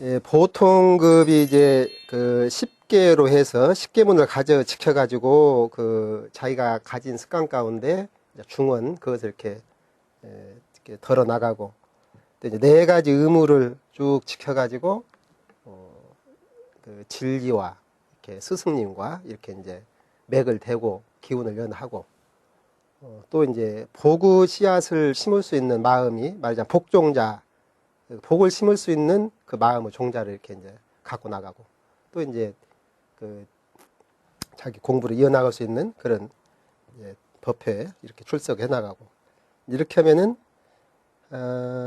예, 보통급이 이제 그 10개로 해서 10개문을 지켜가지고 그 자기가 가진 습관 가운데 중원 그것을 이렇게 덜어 나가고 또 이제 4가지 의무를 쭉 지켜가지고 그 진리와 이렇게 스승님과 이렇게 이제 맥을 대고 기운을 연하고 또 이제 복의 씨앗을 심을 수 있는 마음이 말하자면 복종자 복을 심을 수 있는 그 마음의 종자를 이렇게 이제 갖고 나가고 또 이제 그 자기 공부를 이어나갈 수 있는 그런 이제 법회에 이렇게 출석해 나가고 이렇게 하면은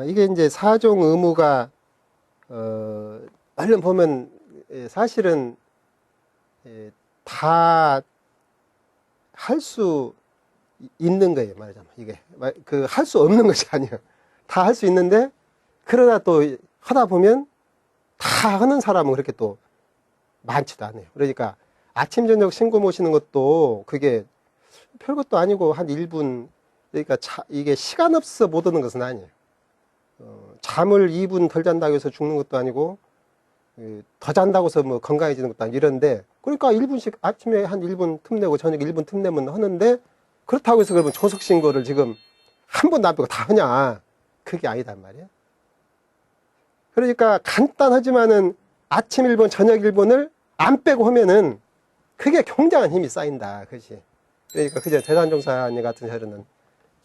이게 이제 사종 의무가 얼른 보면 사실은 다 할 수 있는 거예요. 말하자면 이게 그 할 수 없는 것이 아니에요. 다 할 수 있는데 그러다 또 하다 보면 다 하는 사람은 그렇게 또 많지도 않아요. 그러니까 아침 저녁 신고 모시는 것도 그게 별것도 아니고 한 1분 그러니까 이게 시간 없어 못 오는 것은 아니에요. 잠을 2분 덜 잔다고 해서 죽는 것도 아니고 더 잔다고 해서 뭐 건강해지는 것도 아니고 이런데 그러니까 1분씩 아침에 한 1분 틈내고 저녁에 1분 틈내면 하는데 그렇다고 해서 그러면 조석 신고를 지금 한 번도 안 빼고 다 하냐 그게 아니단 말이에요. 그러니까 간단하지만은 아침 1분 저녁 1분을 안 빼고 하면은 그게 굉장한 힘이 쌓인다 그것이. 그러니까 그저 대산종사님 같은 혈은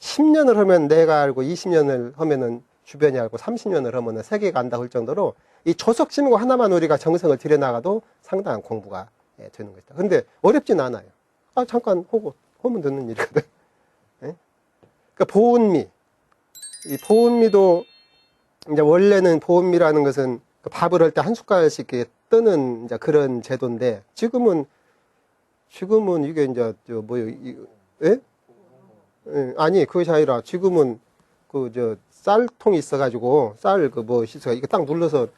10년을 하면 내가 알고 20년을 하면은 주변이 알고 30년을 하면은 세계가 안다 할 정도로 이 조석 신고 하나만 우리가 정성을 들여나가도 상당한 공부가 되는 것이다. 근데 어렵진 않아요. 잠깐 하고 하면 되는 일이거든. 예? 그러니까 보은미, 이 보은미도 이제 원래는 보은미라는 것은 밥을 할 때 한 숟갈씩 이렇게 뜨는 이제 그런 제도인데 지금은 이게 이제 예? 예, 아니 그것이 아니라 지금은 쌀통이 있어가지고 씻어 이거 딱 눌러서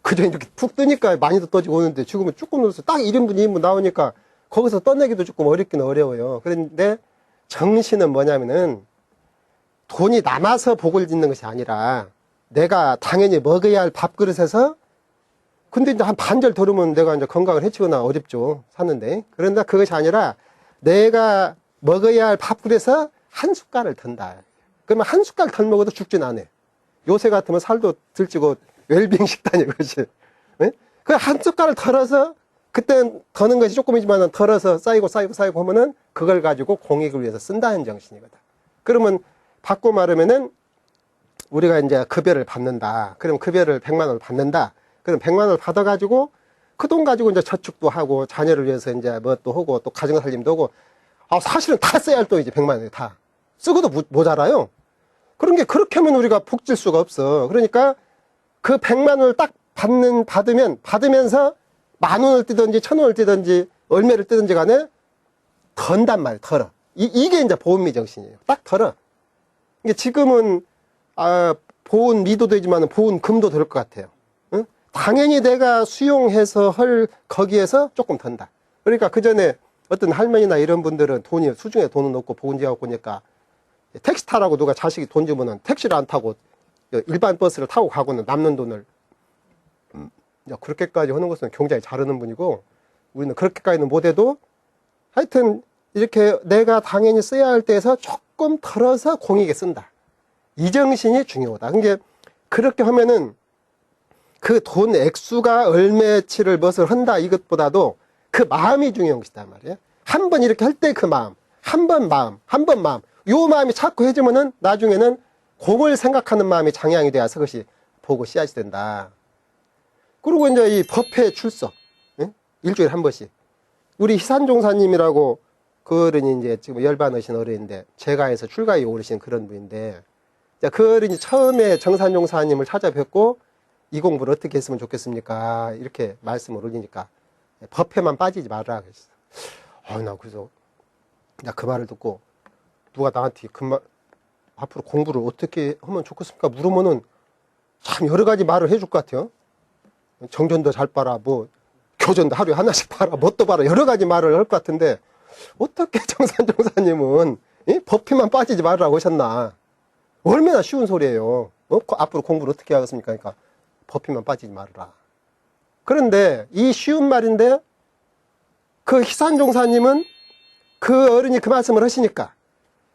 그저 이렇게 푹 뜨니까 많이도 떠지고 오는데 지금은 조금 눌러서 딱 1인분 2인분 나오니까 거기서 떠내기도 조금 어렵긴 어려워요. 그런데 정신은 뭐냐면은 돈이 남아서 복을 짓는 것이 아니라 내가 당연히 먹어야 할 밥그릇에서 근데 이제 한 반절 덜으면 내가 이제 건강을 해치거나 어렵죠. 사는데. 그런데 그것이 아니라 내가 먹어야 할 밥그릇에서 한 숟갈을 든다. 그러면 한 숟갈 덜 먹어도 죽진 않아. 요새 같으면 살도 들찌고 웰빙 식단이에요. 그것이. 네? 그 한 숟갈을 덜어서 그땐 더는 것이 조금이지만 덜어서 쌓이고 하면은 그걸 가지고 공익을 위해서 쓴다는 정신이거든. 그러면 바꿔 말하면은 우리가 이제 급여를 받는다. 그럼 급여를 100만 원을 받는다. 그럼 100만 원을 받아가지고 그 돈 가지고 이제 저축도 하고 자녀를 위해서 이제 뭣도 하고 또 가정살림도 하고 사실은 다 써야 할 돈이지 100만 원이 다. 쓰고도 모자라요. 그런 게 그렇게 하면 우리가 복질 수가 없어. 그러니까 그 100만 원을 딱 받으면서 10,000원을 뜨든지 1,000원을 뜨든지 얼마를 뜨든지 간에 던단 말이야. 덜어. 이게 이제 보은미 정신이에요. 딱 덜어. 이게 지금은 보은미도 되지만 보은금도 될 것 같아요. 응? 당연히 내가 수용해서 거기에서 조금 던다. 그러니까 그 전에 어떤 할머니나 이런 분들은 수중에 돈은 없고 보은지하고 보니까 택시 타라고 누가 자식이 돈 주면은 택시를 안 타고 일반 버스를 타고 가고는 남는 돈을 그렇게까지 하는 것은 굉장히 잘하는 분이고 우리는 그렇게까지는 못해도 하여튼 이렇게 내가 당연히 써야 할 때에서 조금 덜어서 공익에 쓴다. 이 정신이 중요하다. 그러니까 그렇게 하면은 그 돈 액수가 얼마치를 무엇을 한다 이것보다도 그 마음이 중요한 것이다 말이에요. 한 번 이렇게 할 때 그 마음, 한 번 마음, 요 마음이 자꾸 해지면은 나중에는 공을 생각하는 마음이 장양이 되어서 그것이 보고 씨앗이 된다. 그리고 이제 이 법회 출석, 예? 일주일에 한 번씩. 우리 희산종사님이라고 그 어른이 이제 지금 열반하신 어른인데 제가 해서 출가에 오르신 그런 분인데 그 어른이 처음에 정산종사님을 찾아뵙고 이 공부를 어떻게 했으면 좋겠습니까? 이렇게 말씀을 올리니까 법회만 빠지지 말라 그랬어. 나 그래서 그 말을 듣고 누가 나한테 앞으로 공부를 어떻게 하면 좋겠습니까? 물으면은 참 여러 가지 말을 해줄 것 같아요. 정전도 잘 봐라, 교전도 하루에 하나씩 봐라, 뭣도 봐라, 여러 가지 말을 할 것 같은데 어떻게 정산종사님은 법회만 빠지지 말라고 하셨나? 얼마나 쉬운 소리예요. 앞으로 공부를 어떻게 하겠습니까? 그러니까 법히만 빠지지 말아라. 그런데 이 쉬운 말인데 그 희산종사님은 그 어른이 그 말씀을 하시니까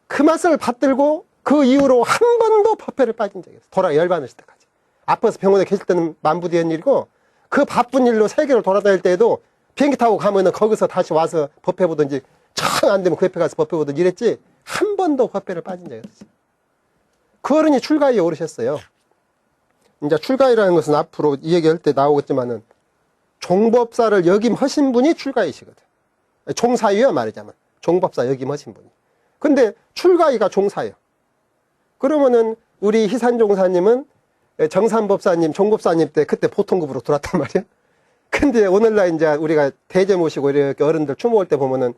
그 말씀을 받들고 그 이후로 한 번도 법회를 빠진 적이 없어요. 열받으실 때까지. 아파서 병원에 계실 때는 만부되는 일이고 그 바쁜 일로 세계를 돌아다닐 때에도 비행기 타고 가면은 거기서 다시 와서 법회 보든지 정 안 되면 그 옆에 가서 법회 보든지 이랬지 한 번도 법회를 빠진 적이 없어요. 그 어른이 출가위에 오르셨어요. 이제 출가위라는 것은 앞으로 이 얘기할 때 나오겠지만은 종법사를 역임하신 분이 출가위시거든. 종사위요 말하자면 종법사 역임하신 분이. 근데 출가위가 종사예요. 그러면은 우리 희산종사님은 정산법사님, 종법사님 때 그때 보통급으로 들어왔단 말이에요. 근데 오늘날 이제 우리가 대제 모시고 이렇게 어른들 추모할 때 보면은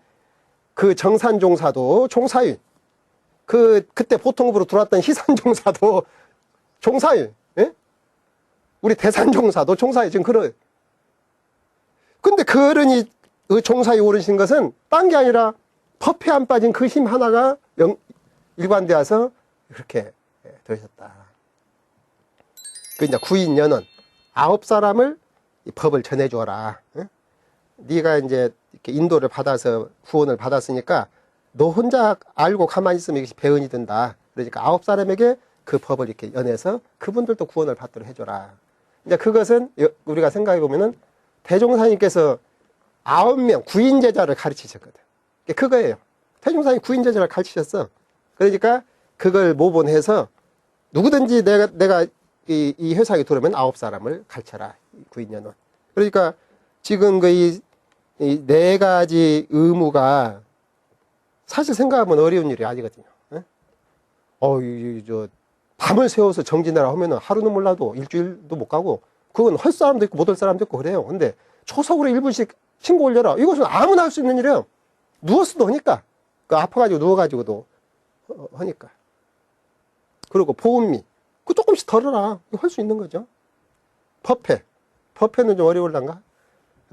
그 정산종사도 종사위, 그때 보통급으로 들어왔던 희산종사도 종사위, 예? 우리 대산종사도 종사위, 지금 그런. 근데 그 어른이 그 종사위 오르신 것은 딴 게 아니라 법회 안 빠진 그 힘 하나가 일관되어서 이렇게 되셨다. 그 이제 구인연원 9사람을 이 법을 전해주어라. 응? 네가 이제 이렇게 인도를 받아서 구원을 받았으니까 너 혼자 알고 가만히 있으면 이것이 배은이 된다. 그러니까 9사람에게 그 법을 이렇게 연해서 그분들도 구원을 받도록 해줘라. 이제 그것은 우리가 생각해 보면은 대종사님께서 9명 구인제자를 가르치셨거든. 그거예요. 대종사님 구인제자를 가르치셨어. 그러니까 그걸 모본해서 누구든지 내가 이 회사에 들어오면 9사람을 가르쳐라. 구인연원. 그러니까 지금 이 4가지 의무가 사실 생각하면 어려운 일이 아니거든요. 밤을 새워서 정진하라 하면은 하루는 몰라도 일주일도 못 가고 그건 할 사람도 있고 못 할 사람도 있고 그래요. 근데 초석으로 1분씩 신고 올려라. 이것은 아무나 할 수 있는 일이에요. 누워서도 하니까. 아파가지고 누워가지고도 하니까. 그리고 보은미. 그 조금씩 덜어라. 이거 할 수 있는 거죠. 법회. 법회는 좀 어려울란가?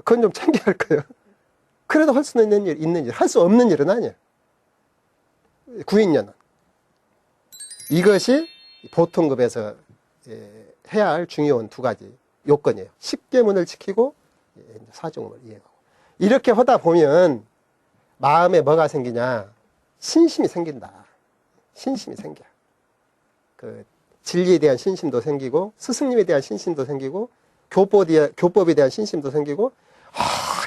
그건 좀 챙겨야 할 거예요. 그래도 할 수 있는 일, 할 수 없는 일은 아니에요. 구인연은. 이것이 보통급에서 해야 할 중요한 2가지 요건이에요. 십계문을 지키고 사종을 이해하고. 이렇게 하다 보면 마음에 뭐가 생기냐? 신심이 생긴다. 신심이 생겨. 그 진리에 대한 신심도 생기고 스승님에 대한 신심도 생기고 교법에 대한 신심도 생기고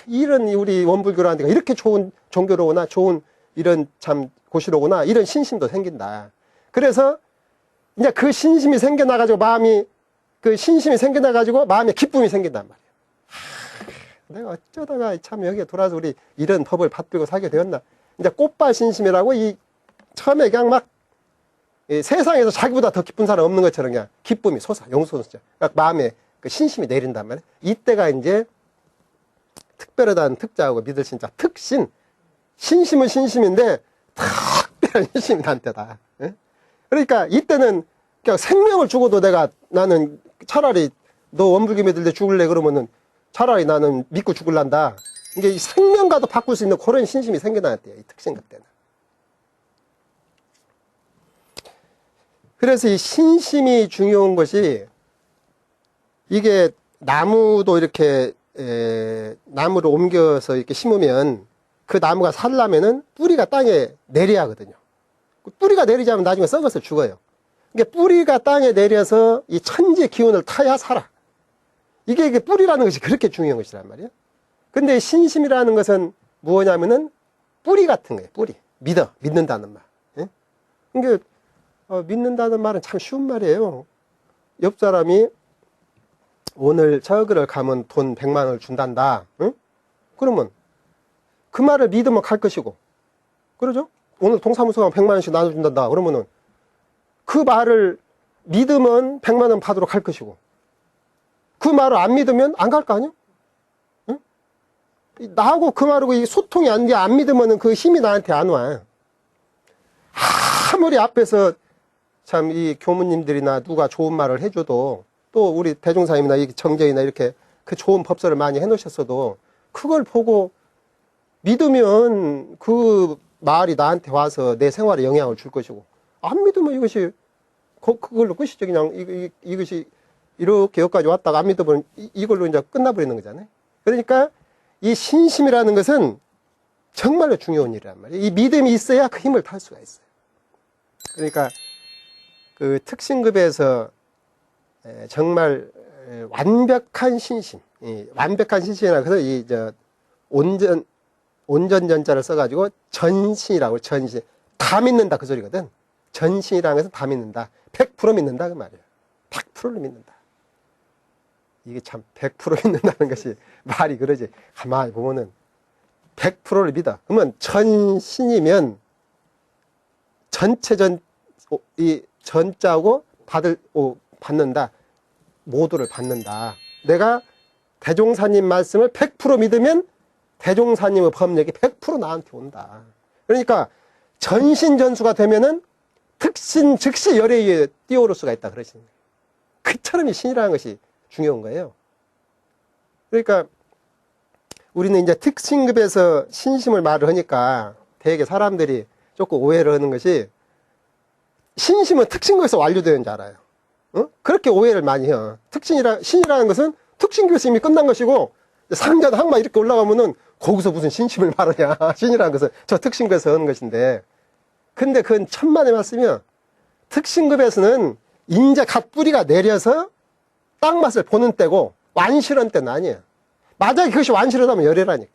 이런 우리 원불교라는 데가 이렇게 좋은 종교로구나, 좋은 이런 참 곳이로구나, 이런 신심도 생긴다. 그래서 이제 그 신심이 생겨나가지고 그 신심이 생겨나가지고 마음에 기쁨이 생긴단 말이에요. 내가 어쩌다가 참 여기에 돌아서 우리 이런 법을 받들고 살게 되었나. 이제 꽃밭 신심이라고 처음에 그냥 막 세상에서 자기보다 더 기쁜 사람 없는 것처럼 그냥 기쁨이 용솟아. 그러니까 마음에 그 신심이 내린단 말이에요. 이때가 이제 특별하다는 특자하고 믿을 신자 특신. 신심은 신심인데 특별한 신심이 난 때다. 그러니까 이때는 그냥 생명을 죽어도 나는 차라리 너 원불교 믿을 때 죽을래 그러면은 차라리 나는 믿고 죽을란다. 이게 생명과도 바꿀 수 있는 그런 신심이 생겨났대요. 이 특신 그때는. 그래서 이 신심이 중요한 것이 이게 나무도 이렇게 나무를 옮겨서 이렇게 심으면 그 나무가 살려면은 뿌리가 땅에 내려야 하거든요. 뿌리가 내리지 않으면 나중에 썩어서 죽어요. 그러니까 뿌리가 땅에 내려서 이 천지의 기운을 타야 살아. 이게 뿌리라는 것이 그렇게 중요한 것이란 말이에요. 근데 신심이라는 것은 무엇냐면은 뿌리 같은 거예요. 뿌리. 믿는다는 말. 예? 그러니까 믿는다는 말은 참 쉬운 말이에요. 옆 사람이 오늘 저기를 가면 돈 100만 원을 준단다. 응? 그러면 그 말을 믿으면 갈 것이고, 그러죠? 오늘 동사무소 가면 100만 원씩 나눠준단다. 그러면은 그 말을 믿으면 100만 원 받으러 갈 것이고, 그 말을 안 믿으면 안 갈 거 아니야? 응? 나하고 그 말하고 이 소통이 안 믿으면 그 힘이 나한테 안 와. 아무리 앞에서 참 이 교무님들이나 누가 좋은 말을 해줘도 또 우리 대종사님이나 정제이나 이렇게 그 좋은 법설을 많이 해놓으셨어도 그걸 보고 믿으면 그 말이 나한테 와서 내 생활에 영향을 줄 것이고, 안 믿으면 이것이 그걸로 끝이죠. 그냥 이것이 이렇게 여기까지 왔다가 안 믿어보면 이걸로 이제 끝나버리는 거잖아요. 그러니까 이 신심이라는 것은 정말로 중요한 일이란 말이에요. 이 믿음이 있어야 그 힘을 탈 수가 있어요. 그러니까 그 특신급에서 정말 완벽한 신심, 완벽한 신심이라 그래서 온전전자를 써가지고 전신이라고, 전신. 다 믿는다 그 소리거든. 전신이라는 것은 다 믿는다. 100% 믿는다 그 말이에요. 100%를 믿는다. 이게 참 100% 믿는다는 것이 말이 그러지. 가만히 보면은 100%를 믿어. 그러면 전신이면 전체 이 전자고 받는다. 모두를 받는다. 내가 대종사님 말씀을 100% 믿으면 대종사님의 법력이 100% 나한테 온다. 그러니까 전신전수가 되면은 특신 즉시 열에 의해 뛰어오를 수가 있다 그러시는 거예요. 그처럼 이 신이라는 것이 중요한 거예요. 그러니까 우리는 이제 특신급에서 신심을 말을 하니까 되게 사람들이 조금 오해를 하는 것이, 신심은 특신급에서 완료되는 줄 알아요. 어? 그렇게 오해를 많이 해요. 신이라는 것은 특신급에서 이미 끝난 것이고, 상자도 항마 이렇게 올라가면은 거기서 무슨 신심을 말하냐. 신이라는 것은 저 특신급에서 하는 것인데. 근데 그건 천만의 말씀이요. 특신급에서는 인제 갓 뿌리가 내려서 땅 맛을 보는 때고, 완실한 때는 아니에요. 만약에 그것이 완실하다면 열애라니까.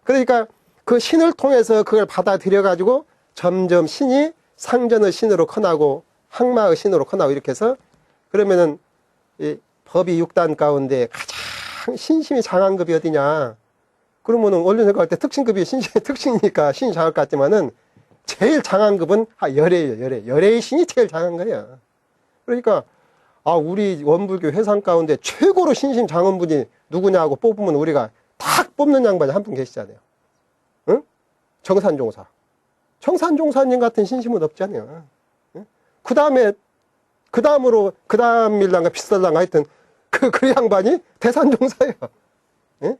그러니까 그 신을 통해서 그걸 받아들여가지고 점점 신이 상전의 신으로 커나고 항마의 신으로 커나고 이렇게 해서, 그러면은 이 법이 6단 가운데 가장 신심이 장한 급이 어디냐. 그러면은 원래 생각할 때 특신급이 특신이니까 신이 장할 것 같지만은 제일 장한 급은 열애예요. 열애의 신이 제일 장한 거예요. 그러니까 우리 원불교 회상 가운데 최고로 신심 장한 분이 누구냐고 뽑으면 우리가 딱 뽑는 양반이 한 분 계시잖아요. 응? 정산종사. 정산종사님 같은 신심은 없잖아요. 응? 그 다음으로, 그 다음 일랑가 비슷할랑가 하여튼 그 양반이 대산종사예요. 응?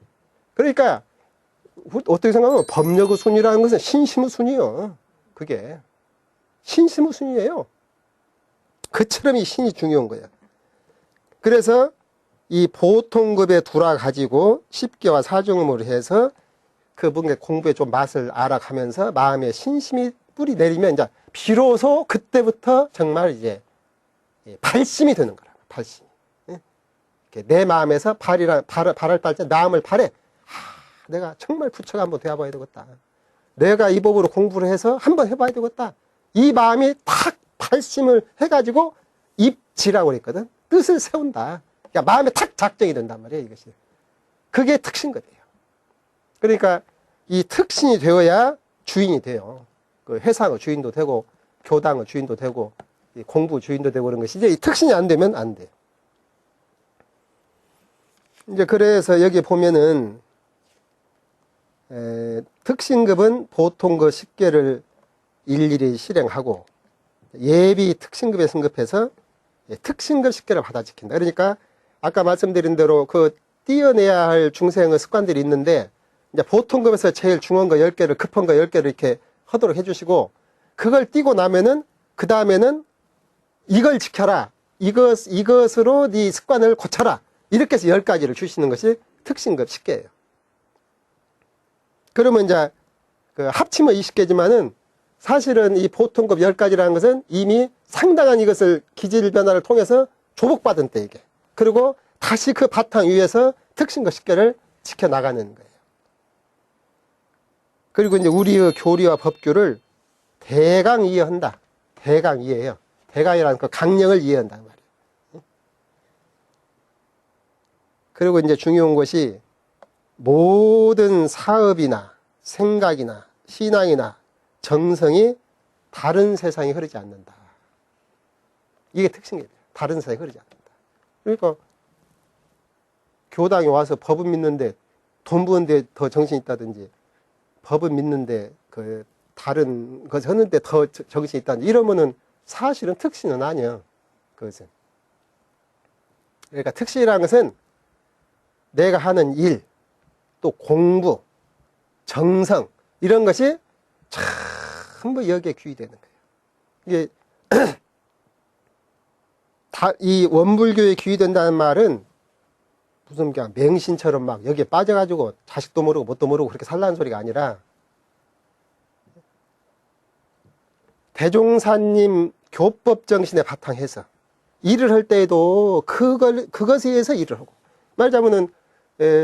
그러니까 어떻게 생각하면 법력의 순위라는 것은 신심의 순위요. 그게 신심의 순위예요. 그처럼 이 신이 중요한 거예요. 그래서 이 보통급의 두라 가지고 10개와 사중음으로 해서 그 뭔가 공부에 좀 맛을 알아가면서 마음에 신심이 뿌리 내리면 이제 비로소 그때부터 정말 이제 발심이 되는 거라. 발심이. 내 마음에서 발할 때 마음을 발해. 내가 정말 부처가 한번 되어봐야 되겠다. 내가 이 법으로 공부를 해서 한번 해봐야 되겠다. 이 마음이 탁 발심을 해가지고 입지라고 그랬거든. 뜻을 세운다. 그러니까 마음에 탁 작정이 된단 말이에요, 이것이. 그게 특신거든요. 그러니까 이 특신이 되어야 주인이 돼요. 그 회상의 주인도 되고, 교당의 주인도 되고, 공부 주인도 되고 그런 것이, 이제 이 특신이 안 되면 안 돼요. 이제 그래서 여기 보면은, 특신급은 보통 그 10개를 일일이 실행하고, 예비 특신급에 승급해서 특신급 10개를 받아 지킨다. 그러니까 아까 말씀드린 대로 그 띄어내야 할 중생의 습관들이 있는데, 이제 보통급에서 제일 중요한 거 10개를, 급한 거 10개를 이렇게 하도록 해주시고, 그걸 띄고 나면은 그 다음에는 이걸 지켜라. 이것으로 네 습관을 고쳐라. 이렇게 해서 10가지를 주시는 것이 특신급 10개예요. 그러면 이제 그 합치면 20개지만은 사실은 이 보통급 10가지라는 것은 이미 상당한 이것을 기질 변화를 통해서 조복받은 때 이게. 그리고 다시 그 바탕 위에서 특신급 10개를 지켜나가는 거예요. 그리고 이제 우리의 교리와 법규를 대강 이해한다. 대강 이해해요. 대강이라는 그 강령을 이해한단 말이에요. 그리고 이제 중요한 것이 모든 사업이나 생각이나 신앙이나 정성이 다른 세상에 흐르지 않는다. 이게 특징이에요. 다른 세상에 흐르지 않는다. 그러니까 교당에 와서 법은 믿는데 돈 버는데 더 정신이 있다든지, 법은 믿는데 그 다른 것을 하는데 더 정신이 있다든지 이러면은 사실은 특신은 아니야. 그것은. 그러니까 특신이라는 것은 내가 하는 일, 또 공부, 정성 이런 것이 전부 여기에 귀의되는 거예요. 이게 이 원불교에 귀의된다는 말은 무슨 그냥 맹신처럼 막 여기에 빠져가지고 자식도 모르고 뭣도 모르고 그렇게 살라는 소리가 아니라 대종사님 교법 정신에 바탕해서 일을 할 때에도 그것에 의해서 일을 하고, 말하자면은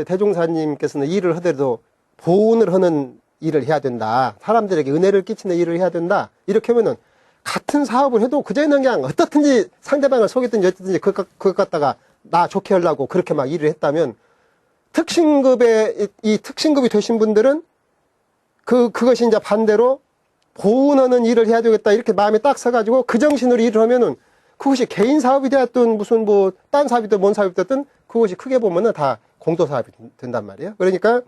대종사님께서는 일을 하더라도 보훈을 하는 일을 해야 된다, 사람들에게 은혜를 끼치는 일을 해야 된다, 이렇게 하면은 같은 사업을 해도 그전에는 그냥 어떻든지 상대방을 속였든지 어쨌든지 그것 갖다가 나 좋게 하려고 그렇게 막 일을 했다면, 이 특신급이 되신 분들은 그것이 이제 반대로 보훈하는 일을 해야 되겠다, 이렇게 마음에 딱 서가지고 그 정신으로 일을 하면은 그것이 개인 사업이 되었든 무슨 뭐 딴 사업이든 뭔 사업이 됐든 그것이 크게 보면은 다 공도 사업이 된단 말이에요. 그러니까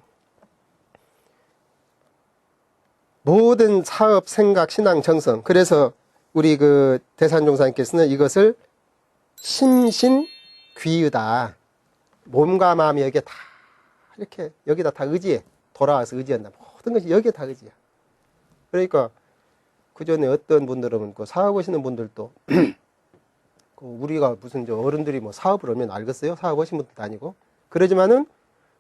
모든 사업, 생각, 신앙, 정성, 그래서 우리 그 대산종사님께서는 이것을 심신귀의다. 몸과 마음이 여기에 다 이렇게 여기다 다 의지해. 돌아와서 의지한다. 모든 것이 여기에 다 의지야. 그러니까 그 전에 어떤 분들은 그 사업하시는 분들도 우리가 무슨 저 어른들이 뭐 사업을 하면 알겠어요? 사업하시는 분들도 아니고. 그러지만은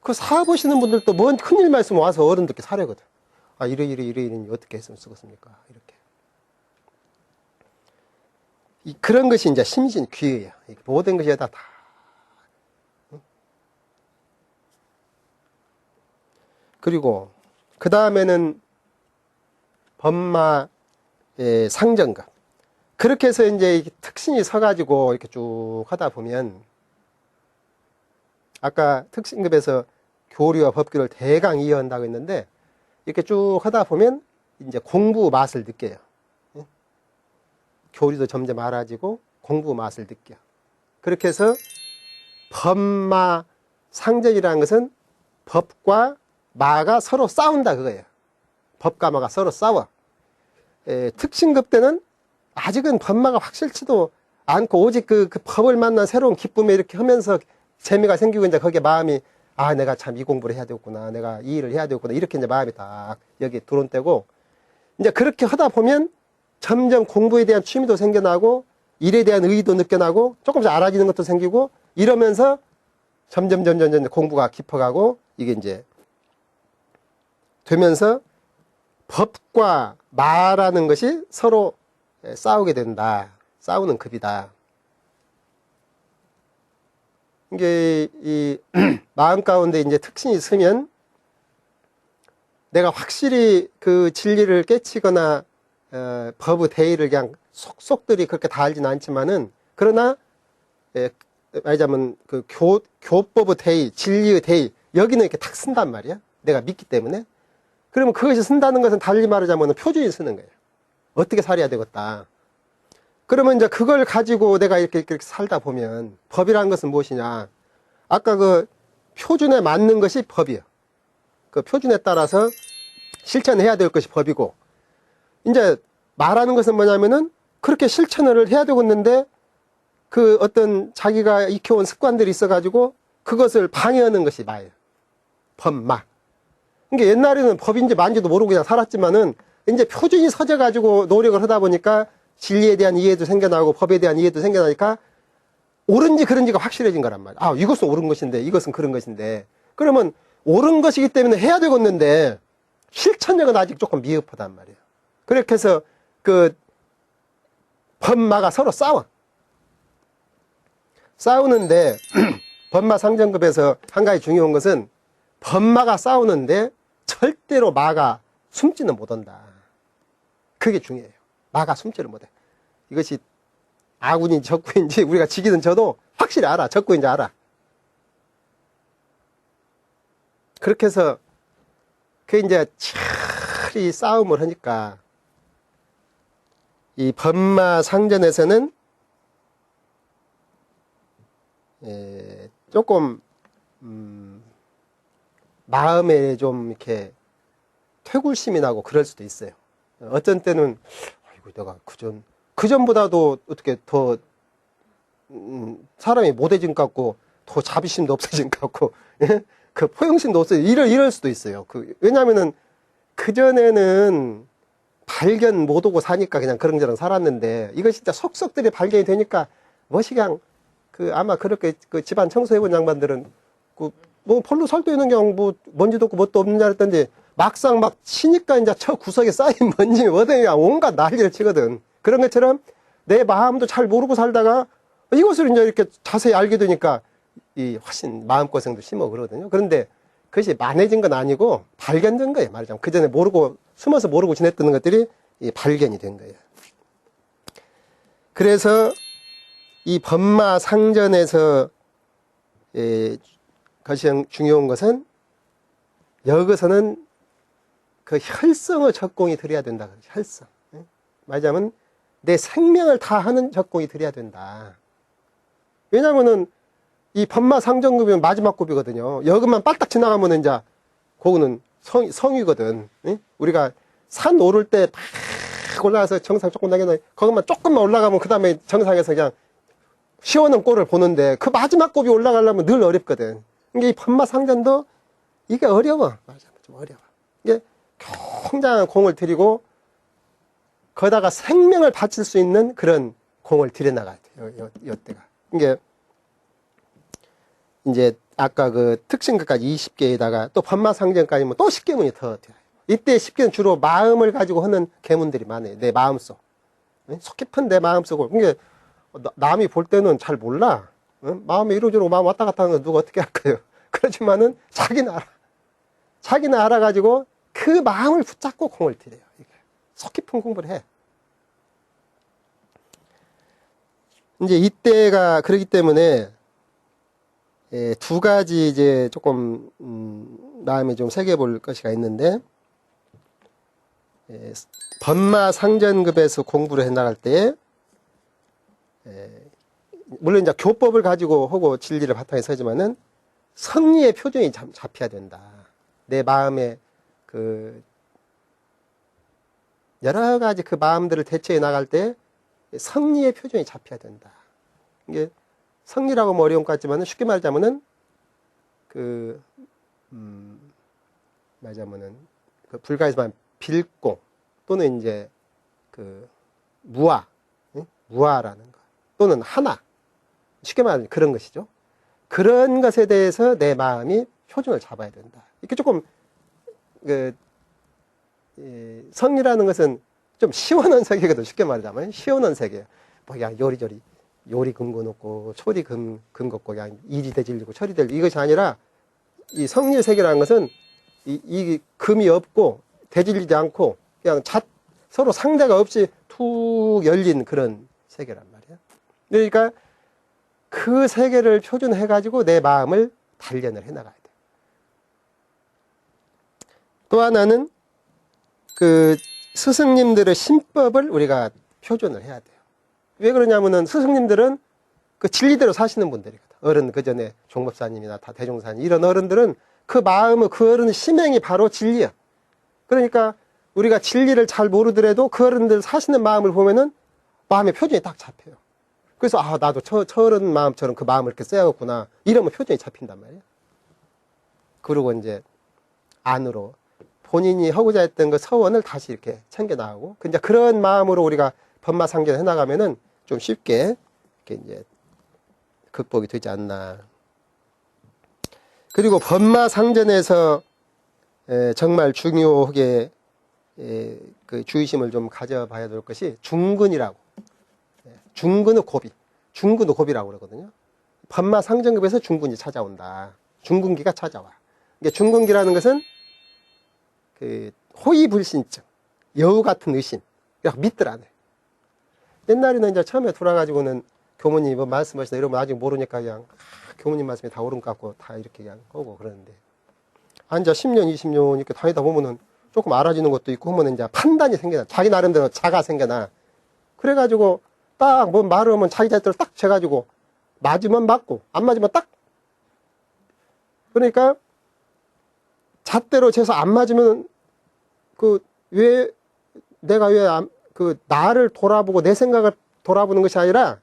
그 사업하시는 분들도 뭔 큰일 말씀 와서 어른들께 사례거든. 아, 이러니 어떻게 했으면 쓰겠습니까? 이렇게. 그런 것이 이제 심신귀의예요. 모든 것이 다. 그리고 그 다음에는 법마 상정급. 그렇게 해서 이제 특신이 서가지고 이렇게 쭉 하다 보면, 아까 특신급에서 교리와 법규를 대강 이해한다고 했는데, 이렇게 쭉 하다 보면 이제 공부 맛을 느껴요. 교리도 점점 알아지고 공부 맛을 느껴. 그렇게 해서 법마 상정이라는 것은 법과 마가 서로 싸운다 그거예요. 법과 마가 서로 싸워. 특신급 때는 아직은 법마가 확실치도 않고 오직 그 법을 만난 새로운 기쁨에 이렇게 하면서 재미가 생기고 이제 거기에 마음이, 아, 내가 참 이 공부를 해야 되겠구나, 내가 이 일을 해야 되겠구나, 이렇게 이제 마음이 딱 여기 들어온 때고, 이제 그렇게 하다 보면 점점 공부에 대한 취미도 생겨나고 일에 대한 의의도 느껴나고 조금씩 알아지는 것도 생기고, 이러면서 점점 공부가 깊어가고 이게 이제 되면서 법과 마라는 것이 서로 싸우게 된다. 싸우는 급이다. 이게 이 마음 가운데 이제 특신이 있으면 내가 확실히 그 진리를 깨치거나 법의 대의를 그냥 속속들이 그렇게 다 알지는 않지만은, 그러나 말하자면 그 교법의 대의, 진리의 대의, 여기는 이렇게 탁 쓴단 말이야. 내가 믿기 때문에. 그러면 그것이 쓴다는 것은 달리 말하자면 표준이 쓰는 거예요. 어떻게 살아야 되겠다. 그러면 이제 그걸 가지고 내가 이렇게 살다 보면, 법이라는 것은 무엇이냐. 아까 그 표준에 맞는 것이 법이에요. 그 표준에 따라서 실천해야 될 것이 법이고, 이제 말하는 것은 뭐냐면은 그렇게 실천을 해야 되겠는데 그 어떤 자기가 익혀온 습관들이 있어가지고 그것을 방해하는 것이 마예요. 법마. 그러니까 옛날에는 법인지 만지도 모르고 그냥 살았지만은 이제 표준이 서져가지고 노력을 하다 보니까 진리에 대한 이해도 생겨나고 법에 대한 이해도 생겨나니까 옳은지 그른지가 확실해진 거란 말이야. 아, 이것은 옳은 것인데 이것은 그런 것인데, 그러면 옳은 것이기 때문에 해야 되겠는데 실천력은 아직 조금 미흡하단 말이에요. 그렇게 해서 그 법마가 서로 싸우는데 법마 상정급에서 한 가지 중요한 것은 법마가 싸우는데 절대로 마가 숨지는 못한다. 그게 중요해요. 마가 숨지를 못해. 이것이 아군인지 적군인지 우리가 지기든 져도 확실히 알아. 적군인지 알아. 그렇게 해서 그 이제 이 싸움을 하니까 이 법마 상전에서는 조금 마음에 좀 이렇게 퇴굴심이 나고 그럴 수도 있어요. 어떤 때는 아이고 내가 그전보다도 어떻게 더 사람이 못해진 것 같고 더 자비심도 없어진 것 같고 그 포용심도 없어요. 이럴 수도 있어요. 왜냐하면은 그전에는 발견 못 오고 사니까 그냥 그런저런 살았는데, 이거 진짜 속속들이 발견이 되니까 멋이 그냥, 아마 그렇게 집안 청소해본 양반들은, 뭐, 폴로 살도 있는 경, 뭐, 먼지도 없고 뭣도 없는 줄 알았더니, 막상 막 치니까 이제 저 구석에 쌓인 먼지, 뭐든 온갖 난리를 치거든. 그런 것처럼 내 마음도 잘 모르고 살다가 이것을 이제 이렇게 자세히 알게 되니까 훨씬 마음고생도 심어 그러거든요. 그런데 그것이 만해진 건 아니고 발견된 거예요. 말하자면. 그 전에 모르고, 숨어서 모르고 지냈던 것들이 발견이 된 거예요. 그래서 이 법마상전에서 가장 중요한 것은 여기서는 그 혈성의 적공이 들어야 된다. 혈성. 말하자면 내 생명을 다하는 적공이 들어야 된다. 왜냐면은 이 법마상전급이면 마지막 급이거든요. 여기만 빨딱 지나가면 이제 그거는 성이거든. 우리가 산 오를 때 팍 올라가서 정상 조금 나게 거기만 조금만 올라가면 그 다음에 정상에서 그냥 시원한 꼴을 보는데 그 마지막 급이 올라가려면 늘 어렵거든. 이게 이 법마상전도 이게 어려워. 맞아, 좀 어려워. 이게 굉장한 공을 들이고 거기다가 생명을 바칠 수 있는 그런 공을 들여나가야 돼요. 이때가. 이게 이제 아까 그 특징극까지 20개에다가 또 법마상전까지 뭐 또 10개문이 더 돼요. 이때 10개는 주로 마음을 가지고 하는 계문들이 많아요. 내 마음속. 속 깊은 내 마음속을. 이게 남이 볼 때는 잘 몰라. 마음이 이러저러 마음 왔다 갔다 하는 거 누가 어떻게 할까요? 그렇지만은 자기는 알아. 자기는 알아가지고 그 마음을 붙잡고 공을 들여요. 속 깊은 공부를 해. 이제 이때가 그렇기 때문에 두 가지 이제 조금 다음에 좀 새겨볼 것이가 있는데 법마상전급에서 공부를 해나갈 때 물론 이제 교법을 가지고 하고 진리를 바탕에 서지만은 성리의 표준이 잡혀야 된다. 내 마음에 그 여러 가지 그 마음들을 대처해 나갈 때 성리의 표준이 잡혀야 된다. 이게 성리라고 하면 어려운 것 같지만은 쉽게 말하자면은 말하자면은 그 불가에서 말하면 빌고 또는 이제 그 무아라는 것 또는 하나 쉽게 말하면 그런 것이죠. 그런 것에 대해서 내 마음이 표준을 잡아야 된다. 이렇게 조금 성리라는 것은 좀 시원한 세계거든. 쉽게 말하자면 시원한 세계. 뭐 그냥 요리조리 요리 금고놓고 초리 금걷고 그냥 일이 대질리고 처리 될 이것이 아니라 이 성리의 세계라는 것은 이 금이 없고 대질리지 않고 그냥 서로 상대가 없이 툭 열린 그런 세계란 말이야. 그러니까 그 세계를 표준해 가지고 내 마음을 단련을 해 나가야 돼. 또 하나는 그 스승님들의 신법을 우리가 표준을 해야 돼요. 왜 그러냐면은 스승님들은 그 진리대로 사시는 분들이거든. 어른 그 전에 종법사님이나 다 대종사님 이런 어른들은 그 마음의 그 어른의 심행이 바로 진리야. 그러니까 우리가 진리를 잘 모르더라도 그 어른들 사시는 마음을 보면은 마음의 표준이 딱 잡혀요. 그래서 나도 저 어른 마음처럼 그 마음을 이렇게 써야겠구나 이러면 표준이 잡힌단 말이야. 그리고 이제 안으로 본인이 하고자 했던 그 서원을 다시 이렇게 챙겨 나가고 이제 그런 마음으로 우리가 법마상전 해나가면은 좀 쉽게 이렇게 이제 극복이 되지 않나. 그리고 법마상전에서 정말 중요하게 그 주의심을 좀 가져봐야 될 것이 중근이라고. 중근의 고비. 중근의 고비라고 그러거든요. 법마상전급에서 중근이 찾아온다. 중근기가 찾아와. 이게 중근기라는 것은 그 호의불신증, 여우 같은 의심, 그냥 믿들 안 해. 옛날에는 이제 처음에 돌아가지고는 교모님 뭐 말씀하시다 이러면 아직 모르니까 그냥 교모님 말씀이 다 옳은 것 같고 다 이렇게 그냥 하고 그러는데 앉아 10년, 20년 이렇게 다니다 보면은 조금 알아지는 것도 있고 하면 이제 판단이 생겨나. 자기 나름대로 자가 생겨나. 그래가지고 딱 뭐 말하면 자기 자신대로 딱 재가지고 맞으면 맞고 안 맞으면 딱. 그러니까 잣대로 재서 안 맞으면 내가 왜 나를 돌아보고 내 생각을 돌아보는 것이 아니라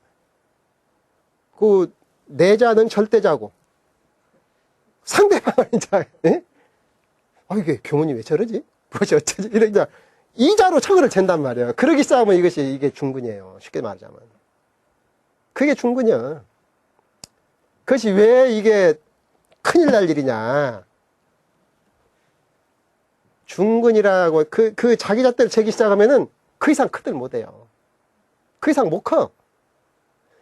내 자는 절대자고 상대방은 자. 이게 교문이 왜 저러지? 무엇이 어쩌지? 이러니까 이자로 척을 잰단 말이에요. 그러기 싸움은 이게 중근이에요. 쉽게 말하자면. 그게 중군이야. 그것이 왜 이게 큰일 날 일이냐. 중군이라고 그 자기 잣대를 재기 시작하면은 그 이상 크들 못해요. 그 이상 못 커.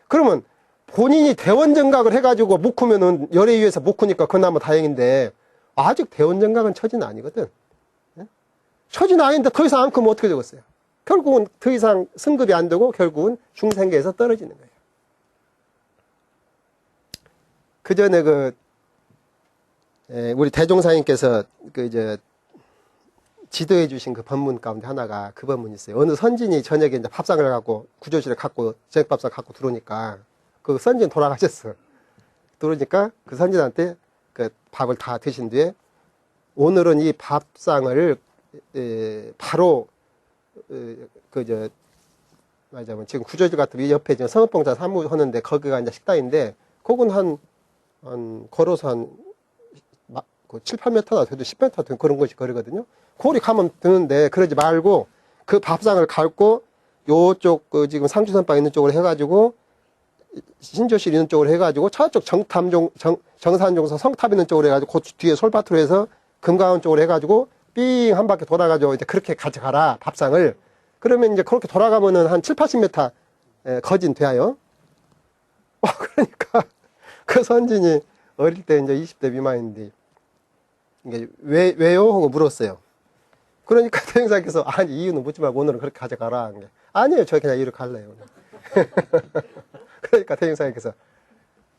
그러면 본인이 대원정각을 해가지고 못 크면은 열에 의해서 못 크니까 그나마 다행인데 아직 대원정각은 처지는 아니거든. 처지는 아닌데 더 이상 안 크면 어떻게 되겠어요? 결국은 더 이상 승급이 안 되고 결국은 중생계에서 떨어지는 거예요. 그 전에 우리 대종사님께서 지도해 주신 그 법문 가운데 하나가 그 법문이 있어요. 어느 선진이 저녁에 이제 밥상을 갖고 구조실에 갖고 저녁밥상 갖고 들어오니까 그 선진 돌아가셨어. 들어오니까 그 선진한테 그 밥을 다 드신 뒤에 오늘은 이 밥상을 바로 말하자면 지금 구조실 같은 이 옆에 지금 성읍봉자 사무하는데 거기가 이제 식당인데 그건 한 걸어서 한 7, 8m나 돼도 10m 된 그런 곳이 거리거든요. 거기 가면 되는데 그러지 말고 그 밥상을 갈고 요쪽 지금 상주선방 있는 쪽으로 해가지고 신조실 있는 쪽으로 해가지고 저쪽 정산종서 성탑 있는 쪽으로 해가지고 그 뒤에 솔밭으로 해서 금강원 쪽으로 해가지고 삥 한 바퀴 돌아가지고 이제 그렇게 가져가라 밥상을. 그러면 이제 그렇게 돌아가면은 한 7, 80m 거진 돼요. 그러니까 그 선진이 어릴 때 이제 20대 미만인데 이게 왜요? 하고 물었어요. 그러니까 대행사께서 아니 이유는 묻지 말고 오늘은 그렇게 가져가라. 아니에요, 저 그냥 이렇게 갈래요. 그러니까 대행사께서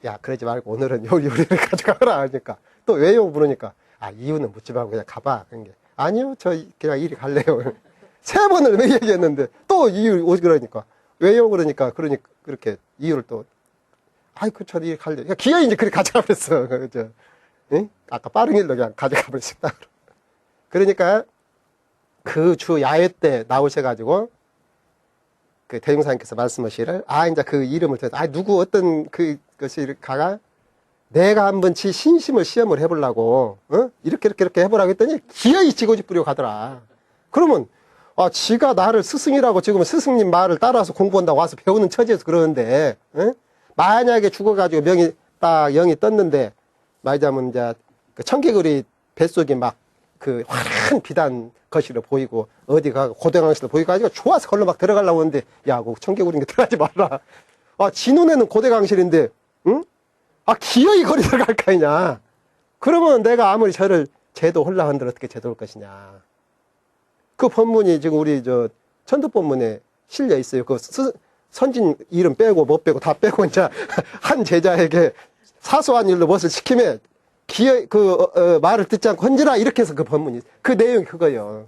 야 그러지 말고 오늘은 요리를 가져가라 하니까 또 왜요? 물으니까 아 이유는 묻지 말고 그냥 가봐. 아니요, 저 그냥 이리 갈래요. 3번을 왜 얘기했는데 또 이유 그러니까 왜요? 그러니까 그렇게 이유를 또 아이고 저 이리 갈래요. 그러니까 기어이 이제 그렇게 가져가 버렸어. 응? 아까 빠른 길로 그냥 가져가 버렸다. 그러니까 그 주 야외 때 나오셔가지고 그 대종사님께서 말씀하시기를 이제 그 이름을 들어서 누구 어떤 그것이 가가 내가 한번 지 신심을 시험을 해보려고 이렇게 해보라고 했더니 기어이 지고지 뿌리고 가더라. 그러면 지가 나를 스승이라고 지금 스승님 말을 따라서 공부한다고 와서 배우는 처지에서 그러는데 만약에 죽어가지고 명이 딱 영이 떴는데 말하자면 이제 그 청개구리 뱃속이 막 그 환한 비단 거실로 보이고 어디가 고대강실로 보이가지고 좋아서 걸로 막 들어가려고 하는데 야, 그 청개구리인 게 들어가지 말라. 지 눈에는 고대강실인데 응? 기어이 거리 들어갈 거 아니냐. 그러면 내가 아무리 저를 제도 홀라한들 어떻게 제도할 것이냐. 그 법문이 지금 우리 천도법문에 실려 있어요. 그 선진 이름 빼고 못 빼고 다 빼고 이제 한 제자에게 사소한 일로 무엇을 시키며 말을 듣지 않고 헌지라 이렇게 해서 그 법문이 그 내용이 그거예요.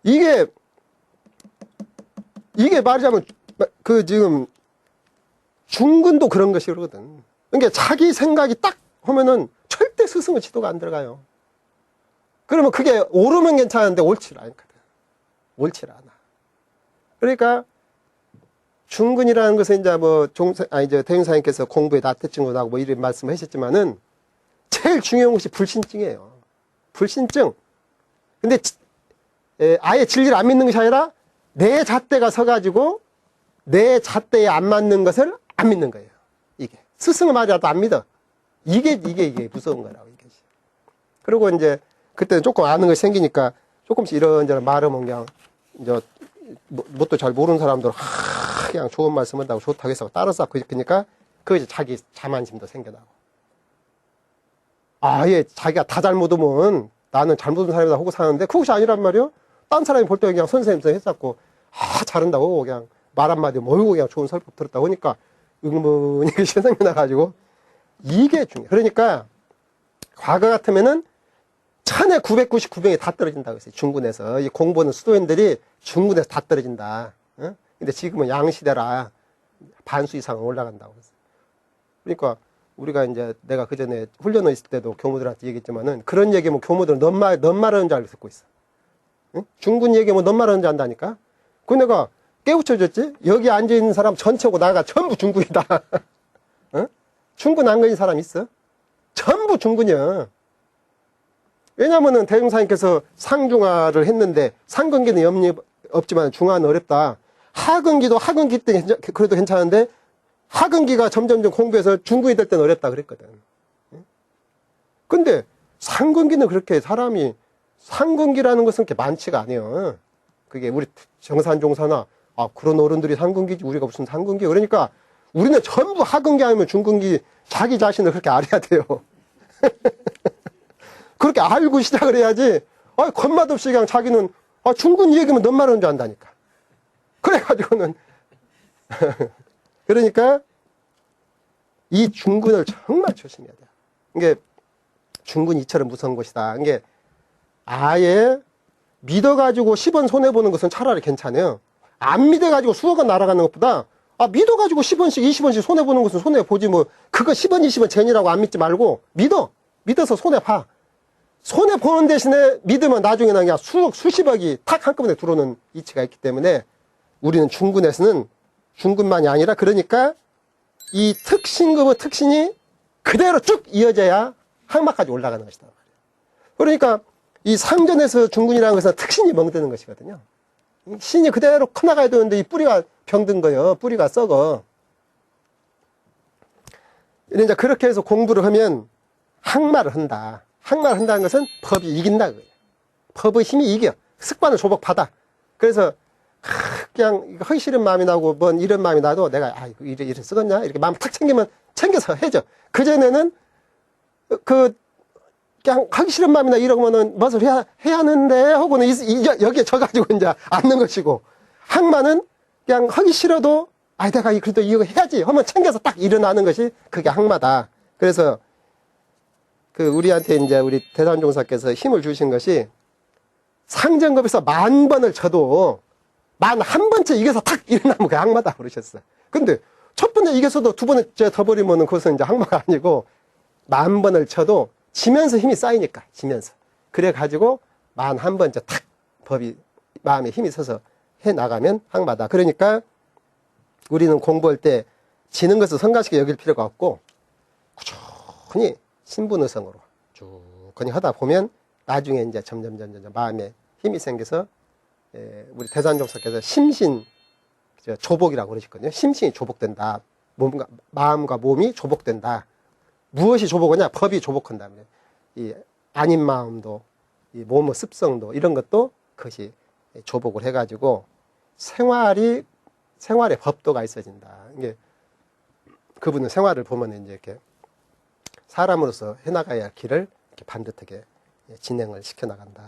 이게 말하자면 지금 중근도 그런 것이거든. 그러니까 자기 생각이 딱 하면은 절대 스승의 지도가 안 들어가요. 그러면 그게 옳으면 괜찮은데 옳지를 않거든. 옳지를 않아. 그러니까 중근이라는 것은 이제 대행사님께서 공부에 나태증후하고 뭐 이런 말씀을 하셨지만은 제일 중요한 것이 불신증이에요. 불신증. 근데 아예 진리를 안 믿는 것이 아니라 내 잣대가 서가지고 내 잣대에 안 맞는 것을 안 믿는 거예요. 이게 스승의 말이라도 안 믿어. 이게 무서운 거라고 이게. 그리고 이제 그때는 조금 아는 것이 생기니까 조금씩 이런저런 말하면 그냥 이제 뭣도 잘 모르는 사람들 그냥 좋은 말씀 한다고 좋다고 해서 따라서 그러니까 그 이제 자기 자만심도 생겨나고 자기가 다 잘못하면 나는 잘못한 사람이다 하고 사는데 그것이 아니란 말이요. 딴 사람이 볼 때 그냥 선생님도 했었고 잘한다고 그냥 말 한마디 모이고 그냥 좋은 설법 들었다고 하니까 의문이 생겨나가지고 이게 중요해. 그러니까 과거 같으면은 1999명이 다 떨어진다고 했어요. 중군에서. 이 공부하는 수도인들이 중군에서 다 떨어진다. 근데 지금은 양시대라 반수 이상은 올라간다고 했어요. 그러니까 우리가 이제 내가 그 전에 훈련을 있을 때도 교무들한테 얘기했지만은 그런 얘기하면 교무들은 넌 말하는 줄 알고 듣고 있어. 중군 얘기하면 넌 말하는 줄 안다니까? 그 내가 깨우쳐줬지? 여기 앉아있는 사람 전체고 나가 전부 중군이다. 중군 안 걸린 사람 있어? 전부 중군이야. 왜냐면은 대종사님께서 상중하를 했는데 상근기는 염려 없지만 중하는 어렵다. 하근기도 하근기 때 그래도 괜찮은데 하근기가 점점점 공부해서 중근이 될 때는 어렵다 그랬거든. 근데 상근기는 그렇게 사람이 상근기라는 것은 그렇게 많지가 않아요. 그게 우리 정산종사나 그런 어른들이 상근기지 우리가 무슨 상근기. 그러니까 우리는 전부 하근기 아니면 중근기 자기 자신을 그렇게 알아야 돼요. 그렇게 알고 시작을 해야지. 겉맛 없이 그냥 자기는 중근 얘기면 넌 말하는 줄 안다니까. 그래가지고는 그러니까 이 중근을 정말 조심해야 돼요. 이게 중근이 이처럼 무서운 것이다. 이게 아예 믿어가지고 10원 손해보는 것은 차라리 괜찮아요. 안 믿어가지고 수억 원 날아가는 것보다 믿어가지고 10원씩 20원씩 손해보는 것은 손해보지 뭐. 그거 10원 20원 쟁이라고 안 믿지 말고 믿어서 손해봐. 손해보는 대신에 믿으면 나중에는 그냥 수억 수십억이 탁 한꺼번에 들어오는 이치가 있기 때문에 우리는 중근에서는 중근만이 아니라 그러니까 이 특신급의 특신이 그대로 쭉 이어져야 항마까지 올라가는 것이다. 그러니까 이 상전에서 중근이라는 것은 특신이 멍드는 것이거든요. 신이 그대로 커나가야 되는데 이 뿌리가 병든 거예요. 뿌리가 썩어. 이제 그렇게 해서 공부를 하면 항마를 한다. 항마를 한다는 것은 법이 이긴다. 그거예요. 법의 힘이 이겨. 습관을 조복받아. 그래서 그냥 하기 싫은 마음이 나고 뭔 이런 마음이 나도 내가 이래 쓰겠냐 이렇게 마음 탁 챙기면 챙겨서 해줘. 그전에는 그냥 하기 싫은 마음이나 이러면은 무엇을 해야 하는데 하고는 여기에 져가지고 이제 앉는 것이고, 항마는 그냥 하기 싫어도 내가 그래도 이거 해야지 하면 챙겨서 딱 일어나는 것이 그게 항마다. 그래서 우리한테 이제 우리 대단종사께서 힘을 주신 것이 상정급에서 10,000번을 쳐도 11번째 이겨서 탁 일어나면 그게 항마다 그러셨어. 근데 첫 번째 이겨서도 두 번째 더 버리면은 그것은 이제 항마가 아니고 10,000번을 쳐도 지면서 힘이 쌓이니까, 지면서. 그래가지고 11번째 탁 법이 마음에 힘이 서서 해 나가면 항마다. 그러니까 우리는 공부할 때 지는 것을 성가시게 여길 필요가 없고 꾸준히 신분의성으로 쭉 하다 보면 나중에 이제 점점 마음에 힘이 생겨서 우리 대산종사께서 심신 조복이라고 그러시거든요. 심신이 조복된다. 마음과 몸이 조복된다. 무엇이 조복하냐? 법이 조복한다. 이 아닌 마음도, 이 몸의 습성도, 이런 것도 그것이 조복을 해가지고 생활의 법도가 있어진다. 이게 그분은 생활을 보면 이제 이렇게 사람으로서 해나가야 할 길을 이렇게 반듯하게 진행을 시켜나간다.